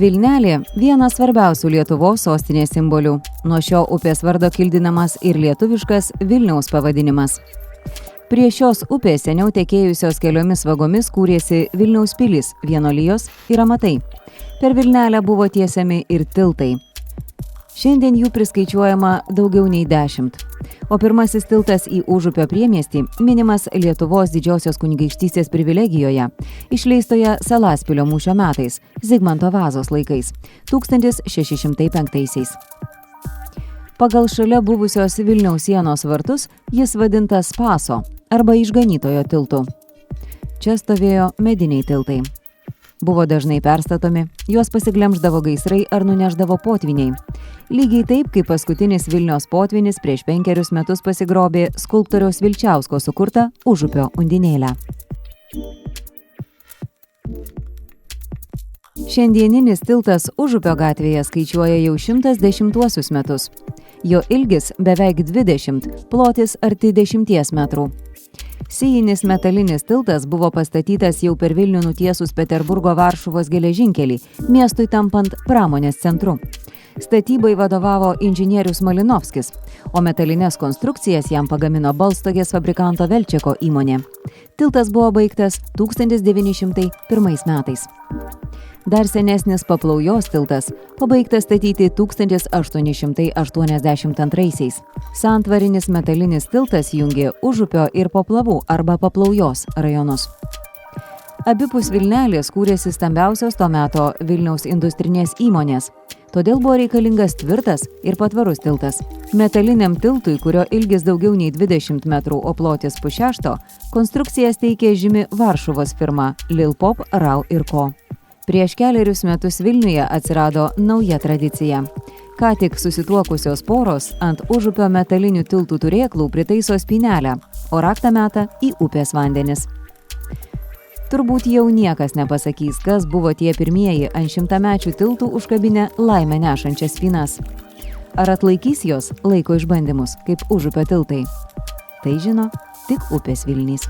Vilnelė – vienas svarbiausių Lietuvos sostinės simbolių. Nuo šio upės vardo kildinamas ir lietuviškas Vilniaus pavadinimas. Prie šios upės seniau tekėjusios keliomis vagomis kūrėsi Vilniaus pilys, vienolijos ir amatai. Per Vilnelę buvo tiesiami ir tiltai. Šiandien jų priskaičiuojama daugiau nei 10. O pirmasis tiltas į Užupio priemiestį minimas Lietuvos didžiosios kunigaikštystės privilegijoje, išleistoje Salaspilio mūšio metais, Zigmanto Vazos laikais, 1605-aisiais. Pagal šalia buvusios Vilniaus sienos vartus jis vadintas Paso arba Išganytojo tiltu. Čia stovėjo mediniai tiltai. Buvo dažnai perstatomi, juos pasiglemždavo gaisrai ar nuneždavo potviniai. Lygiai taip, kaip paskutinis Vilniaus potvinis prieš 5 metus pasigrobė skulptoriaus Vilčiausko sukurtą Užupio undinėlę. Šiandieninis tiltas Užupio gatvėje skaičiuoja jau 110 metus. Jo ilgis beveik 20, plotis arti 10 metrų. Sijinis metalinis tiltas buvo pastatytas jau per Vilnių nutiesus Peterburgo-Varšuvos geležinkelį, miestui tampant pramonės centru. Statybai vadovavo inžinierius Malinovskis, o metalines konstrukcijas jam pagamino Balstogės fabrikanto Velčeko įmonė. Tiltas buvo baigtas 1901 metais. Dar senesnis Paplaujos tiltas pabaigtas statyti 1882. Santvarinis metalinis tiltas jungė Užupio ir Paplavų arba Paplaujos rajonus. Abipus Vilnelės kūrėsi stambiausios to meto Vilniaus industrinės įmonės. Todėl buvo reikalingas tvirtas ir patvarus tiltas. Metaliniam tiltui, kurio ilgis daugiau nei 20 metrų, o plotis /6, konstrukcijas teikė žymi Varšuvos firma Lilpop, Rau ir Co. Prieš kelerius metus Vilniuje atsirado nauja tradicija. Ką tik susituokusios poros ant Užupio metalinių tiltų turėklų pritaiso spynelę, o raktą meta į upės vandenis. Turbūt jau niekas nepasakys, kas buvo tie pirmieji ant 100-mečių tiltų užkabinę laimę nešančias spynas. Ar atlaikys jos laiko išbandymus, kaip Užupio tiltai? Tai žino tik upės Vilnys.